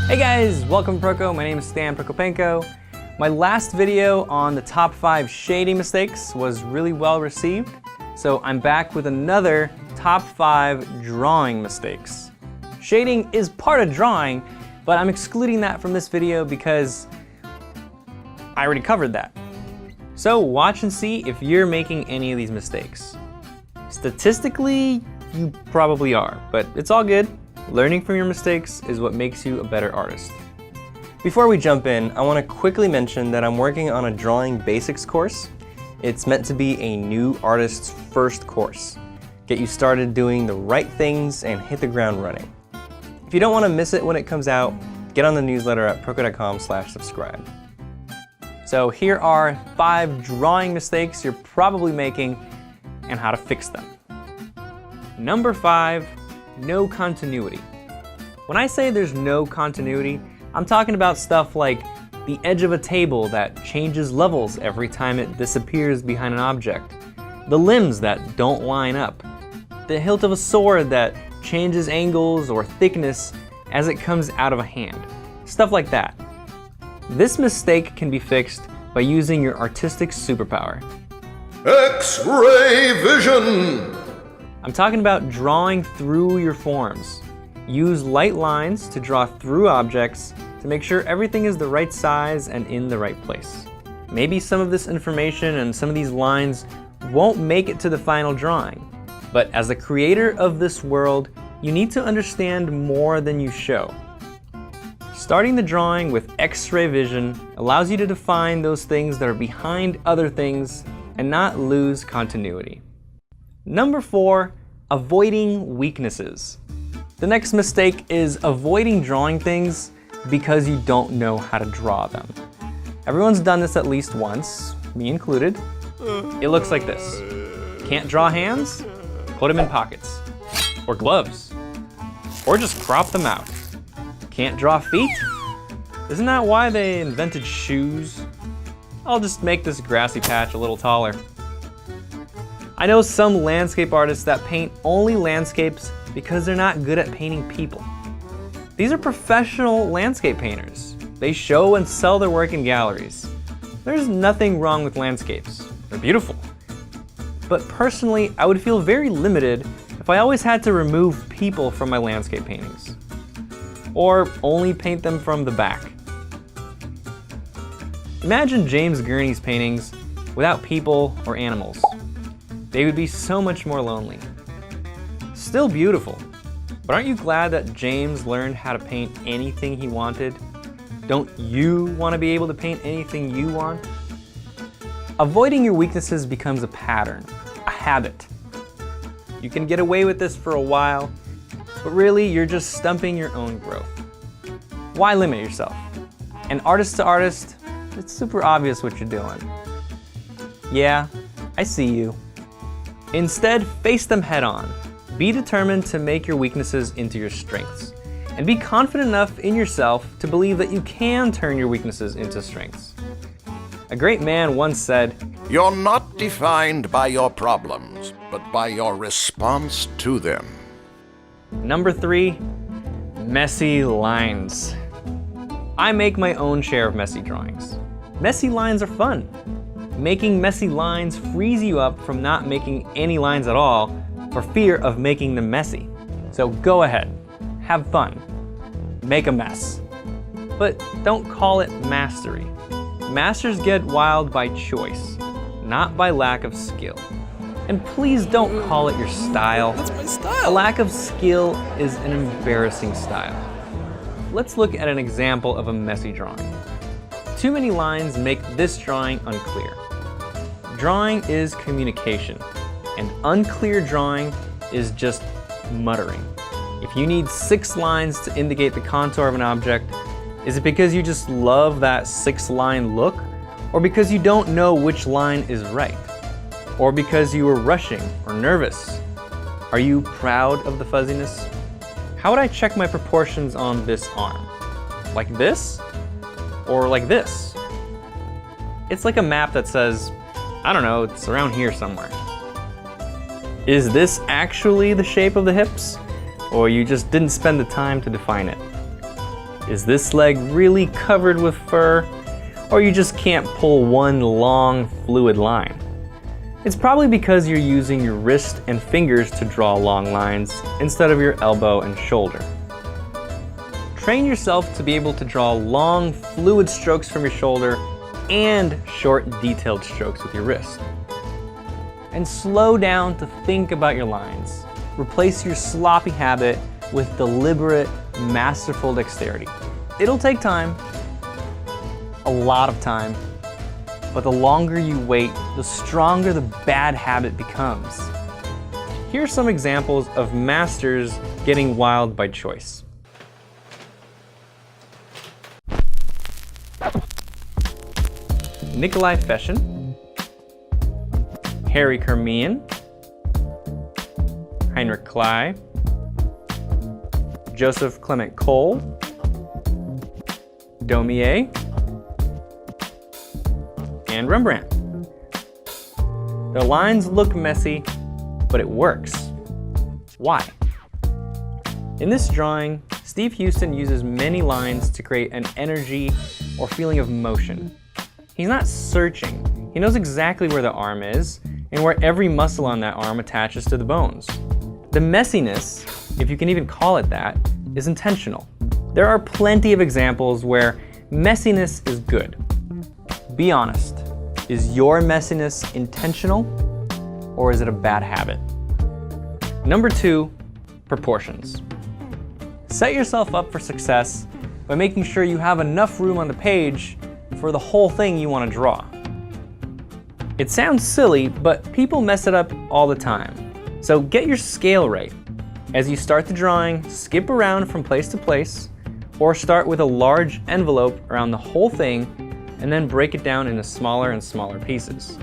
Hey guys, welcome to Proko. My name is Stan Prokopenko. My last video on the top 5 shading mistakes was really well received, so I'm back with another top 5 drawing mistakes. Shading is part of drawing, but I'm excluding that from this video because I already covered that. So watch and see if you're making any of these mistakes. Statistically, you probably are, but it's all good. Learning from your mistakes is what makes you a better artist. Before we jump in, I want to quickly mention that I'm working on a drawing basics course. It's meant to be a new artist's first course. Get you started doing the right things and hit the ground running. If you don't want to miss it when it comes out, get on the newsletter at proko.com/subscribe. So here are 5 drawing mistakes you're probably making and how to fix them. Number 5, no continuity. When I say there's no continuity, I'm talking about stuff like the edge of a table that changes levels every time it disappears behind an object, the limbs that don't line up, the hilt of a sword that changes angles or thickness as it comes out of a hand, stuff like that. This mistake can be fixed by using your artistic superpower. X-ray vision! I'm talking about drawing through your forms. Use light lines to draw through objects to make sure everything is the right size and in the right place. Maybe some of this information and some of these lines won't make it to the final drawing, but as the creator of this world, you need to understand more than you show. Starting the drawing with X-ray vision allows you to define those things that are behind other things and not lose continuity. Number 4, avoiding weaknesses. The next mistake is avoiding drawing things because you don't know how to draw them. Everyone's done this at least once, me included. It looks like this. Can't draw hands? Put them in pockets. Or gloves. Or just crop them out. Can't draw feet? Isn't that why they invented shoes? I'll just make this grassy patch a little taller. I know some landscape artists that paint only landscapes because they're not good at painting people. These are professional landscape painters. They show and sell their work in galleries. There's nothing wrong with landscapes. They're beautiful. But personally, I would feel very limited if I always had to remove people from my landscape paintings. Or only paint them from the back. Imagine James Gurney's paintings without people or animals. They would be so much more lonely. Still beautiful, but aren't you glad that James learned how to paint anything he wanted? Don't you want to be able to paint anything you want? Avoiding your weaknesses becomes a pattern, a habit. You can get away with this for a while, but really you're just stumping your own growth. Why limit yourself? And artist to artist, it's super obvious what you're doing. Yeah, I see you. Instead, face them head on. Be determined to make your weaknesses into your strengths. And be confident enough in yourself to believe that you can turn your weaknesses into strengths. A great man once said, You're not defined by your problems, but by your response to them. Number 3, messy lines. I make my own share of messy drawings. Messy lines are fun. Making messy lines frees you up from not making any lines at all for fear of making them messy. So go ahead, have fun, make a mess. But don't call it mastery. Masters get wild by choice, not by lack of skill. And please don't call it your style. That's my style. A lack of skill is an embarrassing style. Let's look at an example of a messy drawing. Too many lines make this drawing unclear. Drawing is communication, and unclear drawing is just muttering. If you need 6 lines to indicate the contour of an object, is it because you just love that 6-line look? Or because you don't know which line is right? Or because you were rushing or nervous? Are you proud of the fuzziness? How would I check my proportions on this arm? Like this? Or like this? It's like a map that says, I don't know, it's around here somewhere. Is this actually the shape of the hips? Or you just didn't spend the time to define it? Is this leg really covered with fur? Or you just can't pull one long, fluid line? It's probably because you're using your wrist and fingers to draw long lines instead of your elbow and shoulder. Train yourself to be able to draw long, fluid strokes from your shoulder and short, detailed strokes with your wrist. And slow down to think about your lines. Replace your sloppy habit with deliberate, masterful dexterity. It'll take time, a lot of time, but the longer you wait, the stronger the bad habit becomes. Here are some examples of masters getting wild by choice. Nikolai Feshen, Harry Kermian, Heinrich Klei, Joseph Clement Cole, Daumier, and Rembrandt. Their lines look messy, but it works. Why? In this drawing, Steve Houston uses many lines to create an energy or feeling of motion. He's not searching. He knows exactly where the arm is and where every muscle on that arm attaches to the bones. The messiness, if you can even call it that, is intentional. There are plenty of examples where messiness is good. Be honest, is your messiness intentional or is it a bad habit? Number 2, proportions. Set yourself up for success by making sure you have enough room on the page for the whole thing you want to draw. It sounds silly, but people mess it up all the time. So get your scale right. As you start the drawing, skip around from place to place, or start with a large envelope around the whole thing, and then break it down into smaller and smaller pieces.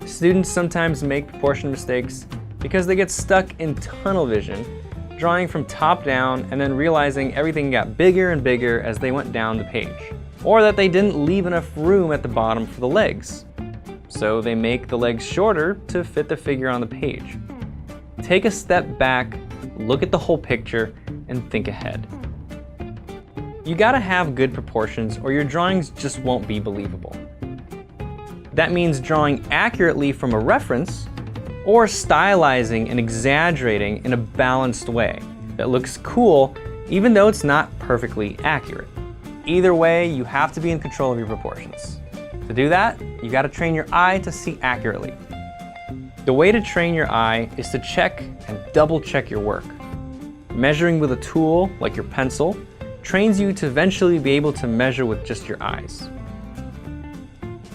Students sometimes make proportion mistakes because they get stuck in tunnel vision, drawing from top down and then realizing everything got bigger and bigger as they went down the page. Or that they didn't leave enough room at the bottom for the legs. So they make the legs shorter to fit the figure on the page. Take a step back, look at the whole picture, and think ahead. You gotta have good proportions or your drawings just won't be believable. That means drawing accurately from a reference or stylizing and exaggerating in a balanced way that looks cool even though it's not perfectly accurate. Either way, you have to be in control of your proportions. To do that, you gotta train your eye to see accurately. The way to train your eye is to check and double check your work. Measuring with a tool, like your pencil, trains you to eventually be able to measure with just your eyes.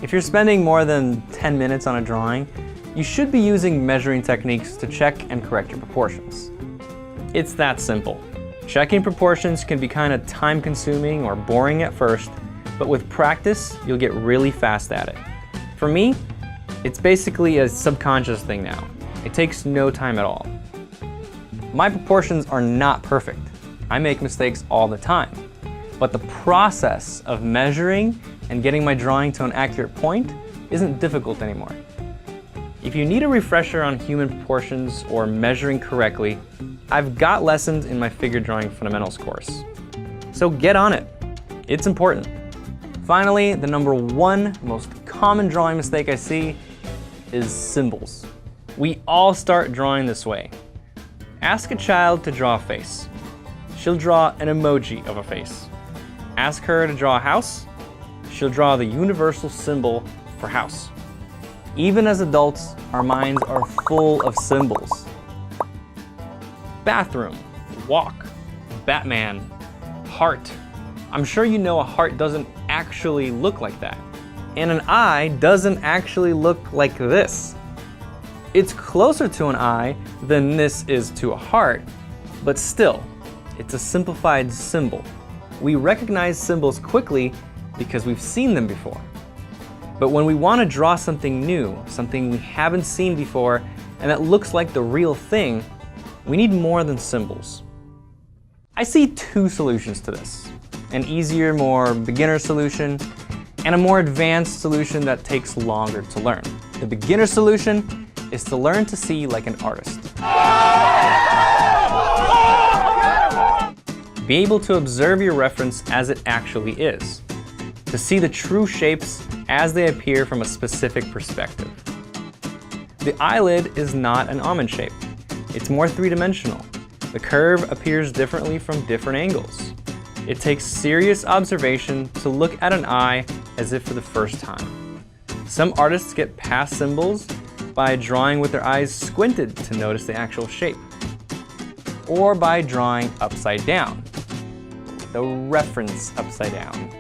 If you're spending more than 10 minutes on a drawing, you should be using measuring techniques to check and correct your proportions. It's that simple. Checking proportions can be kind of time-consuming or boring at first, but with practice, you'll get really fast at it. For me, it's basically a subconscious thing now. It takes no time at all. My proportions are not perfect. I make mistakes all the time. But the process of measuring and getting my drawing to an accurate point isn't difficult anymore. If you need a refresher on human proportions or measuring correctly, I've got lessons in my figure drawing fundamentals course. So get on it. It's important. Finally, the number 1 most common drawing mistake I see is symbols. We all start drawing this way. Ask a child to draw a face. She'll draw an emoji of a face. Ask her to draw a house. She'll draw the universal symbol for house. Even as adults, our minds are full of symbols. Bathroom, walk, Batman, heart. I'm sure you know a heart doesn't actually look like that. And an eye doesn't actually look like this. It's closer to an eye than this is to a heart, but still, it's a simplified symbol. We recognize symbols quickly because we've seen them before. But when we want to draw something new, something we haven't seen before, and that looks like the real thing, we need more than symbols. I see 2 solutions to this. An easier, more beginner solution, and a more advanced solution that takes longer to learn. The beginner solution is to learn to see like an artist. be able to observe your reference as it actually is, to see the true shapes as they appear from a specific perspective. The eyelid is not an almond shape. It's more three-dimensional. The curve appears differently from different angles. It takes serious observation to look at an eye as if for the first time. Some artists get past symbols by drawing with their eyes squinted to notice the actual shape, or by drawing upside down, the reference upside down.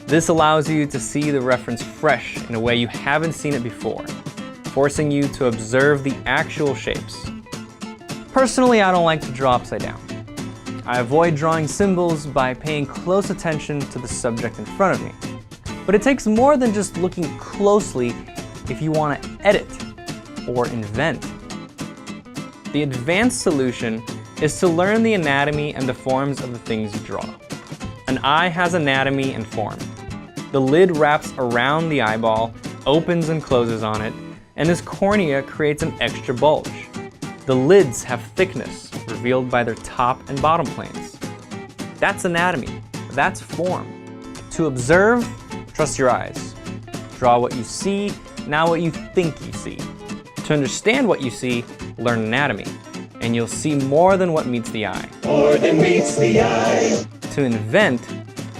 This allows you to see the reference fresh in a way you haven't seen it before, forcing you to observe the actual shapes. Personally, I don't like to draw upside down. I avoid drawing symbols by paying close attention to the subject in front of me. But it takes more than just looking closely if you want to edit or invent. The advanced solution is to learn the anatomy and the forms of the things you draw. An eye has anatomy and form. The lid wraps around the eyeball, opens and closes on it, and this cornea creates an extra bulge. The lids have thickness, revealed by their top and bottom planes. That's anatomy. That's form. To observe, trust your eyes. Draw what you see, not what you think you see. To understand what you see, learn anatomy, and you'll see more than what meets the eye. More than meets the eye. To invent,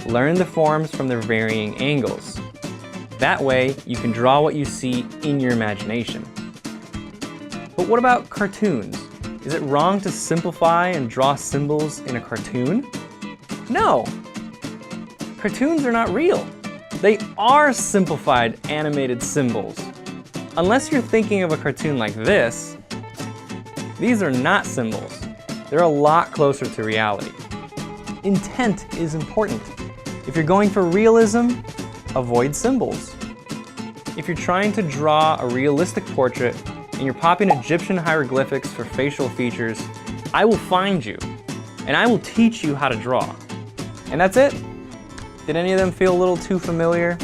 learn the forms from their varying angles. That way, you can draw what you see in your imagination. But what about cartoons? Is it wrong to simplify and draw symbols in a cartoon? No! Cartoons are not real. They are simplified animated symbols. Unless you're thinking of a cartoon like this, these are not symbols. They're a lot closer to reality. Intent is important. If you're going for realism, avoid symbols. If you're trying to draw a realistic portrait and you're popping Egyptian hieroglyphics for facial features, I will find you, and I will teach you how to draw. And that's it. Did any of them feel a little too familiar?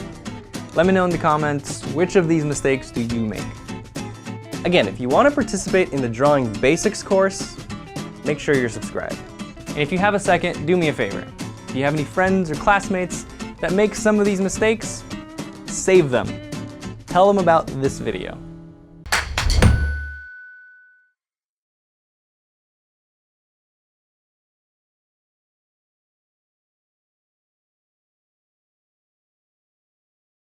Let me know in the comments, which of these mistakes do you make? Again, if you want to participate in the Drawing Basics course, make sure you're subscribed. And if you have a second, do me a favor. If you have any friends or classmates that make some of these mistakes, save them. Tell them about this video.